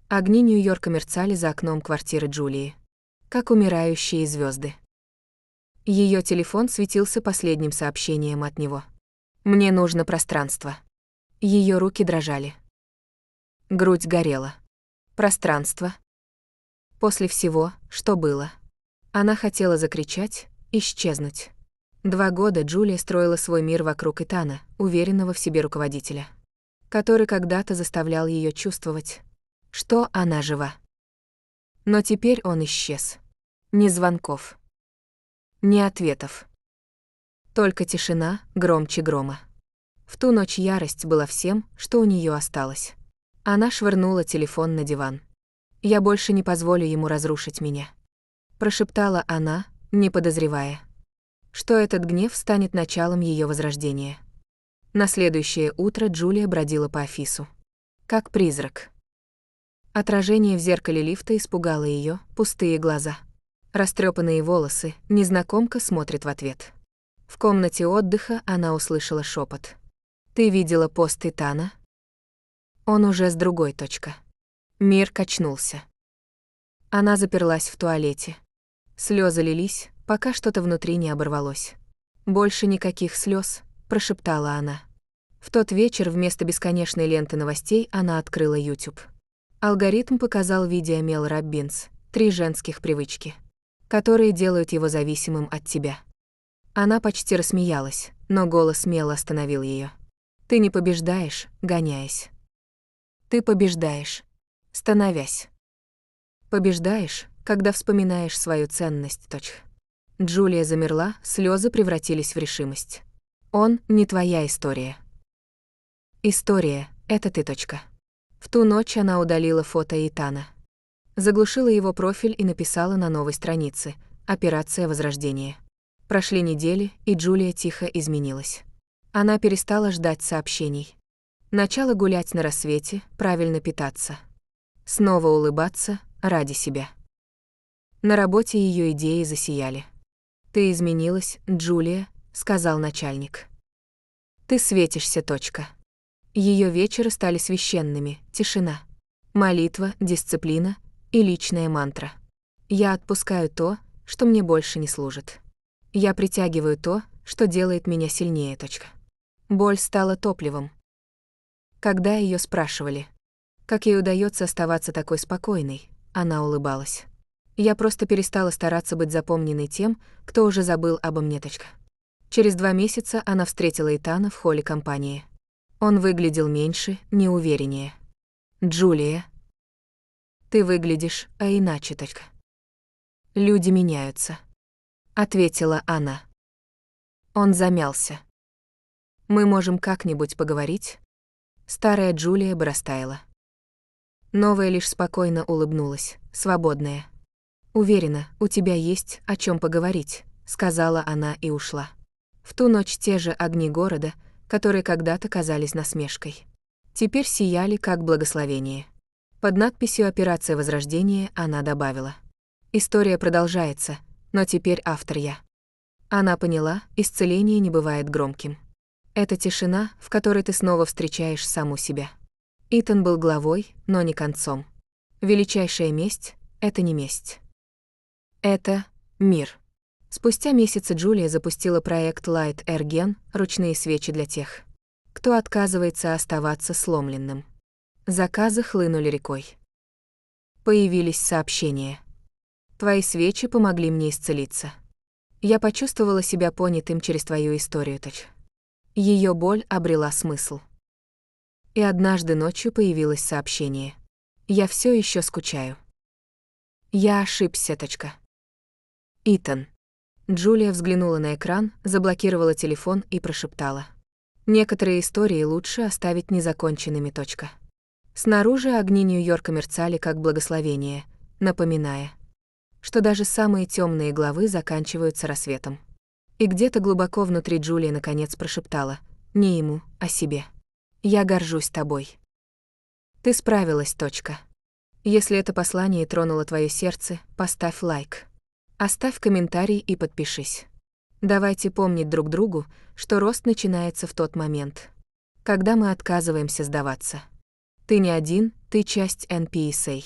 Огни Нью-Йорка мерцали за окном квартиры Джулии, как умирающие звезды. Ее телефон светился последним сообщением от него. «Мне нужно пространство». Ее руки дрожали. Грудь горела. Пространство. После всего, что было. Она хотела закричать, исчезнуть. 2 года Джулия строила свой мир вокруг Итана, уверенного в себе руководителя, который когда-то заставлял ее чувствовать, что она жива. Но теперь он исчез. Ни звонков, ни ответов. Только тишина громче грома. В ту ночь ярость была всем, что у нее осталось. Она швырнула телефон на диван. «Я больше не позволю ему разрушить меня», — прошептала она, не подозревая, что этот гнев станет началом ее возрождения. На следующее утро Джулия бродила по офису, как призрак. Отражение в зеркале лифта испугало ее, пустые глаза. Растрепанные волосы, незнакомка смотрит в ответ. В комнате отдыха она услышала шепот. «Ты видела пост Итана?» Он уже с другой точка. Мир качнулся. Она заперлась в туалете. Слезы лились, пока что-то внутри не оборвалось. «Больше никаких слез», — прошептала она. В тот вечер вместо бесконечной ленты новостей она открыла YouTube. Алгоритм показал видео Мел Роббинс «3 женских привычки, которые делают его зависимым от тебя». Она почти рассмеялась, но голос Мел остановил ее. «Ты не побеждаешь, гоняясь. Ты побеждаешь, становясь. Побеждаешь, когда вспоминаешь свою ценность. Джулия замерла, слезы превратились в решимость. Он не твоя история. История — это ты. В ту ночь она удалила фото Итана. Заглушила его профиль и написала на новой странице «Операция Возрождение». Прошли недели, и Джулия тихо изменилась. Она перестала ждать сообщений. Начала гулять на рассвете, правильно питаться. Снова улыбаться ради себя. На работе ее идеи засияли. «Ты изменилась, Джулия», — сказал начальник. «Ты светишься. Ее вечеры стали священными, тишина, молитва, дисциплина и личная мантра. «Я отпускаю то, что мне больше не служит. Я притягиваю то, что делает меня сильнее. Боль стала топливом». Когда ее спрашивали, как ей удается оставаться такой спокойной, она улыбалась. «Я просто перестала стараться быть запомненной тем, кто уже забыл обо мне. Через 2 месяца она встретила Итана в холле компании. Он выглядел меньше, неувереннее. «Джулия, ты выглядишь, иначе. Люди меняются», — ответила она. Он замялся. «Мы можем как-нибудь поговорить?» Старая Джулия бы растаяла. Новая лишь спокойно улыбнулась, свободная. «Уверена, у тебя есть о чем поговорить», — сказала она и ушла. В ту ночь те же огни города, которые когда-то казались насмешкой, теперь сияли как благословение. Под надписью «Операция Возрождение» она добавила: «История продолжается, но теперь автор я». Она поняла, исцеление не бывает громким. Это тишина, в которой ты снова встречаешь саму себя. Итан был главой, но не концом. Величайшая месть — это не месть. Это мир. Спустя месяцы Джулия запустила проект Light Air Gen, ручные свечи для тех, кто отказывается оставаться сломленным. Заказы хлынули рекой. Появились сообщения. «Твои свечи помогли мне исцелиться. Я почувствовала себя понятым через твою историю. Ее боль обрела смысл». И однажды ночью появилось сообщение. «Я все еще скучаю. Я ошибся. Итан». Джулия взглянула на экран, заблокировала телефон и прошептала: «Некоторые истории лучше оставить незаконченными. Снаружи огни Нью-Йорка мерцали как благословение, напоминая, что даже самые темные главы заканчиваются рассветом. И где-то глубоко внутри Джулия наконец прошептала, не ему, а себе: «Я горжусь тобой. Ты справилась. Если это послание тронуло твое сердце, поставь лайк. Оставь комментарий и подпишись. Давайте помнить друг другу, что рост начинается в тот момент, когда мы отказываемся сдаваться. Ты не один, ты часть NPSA.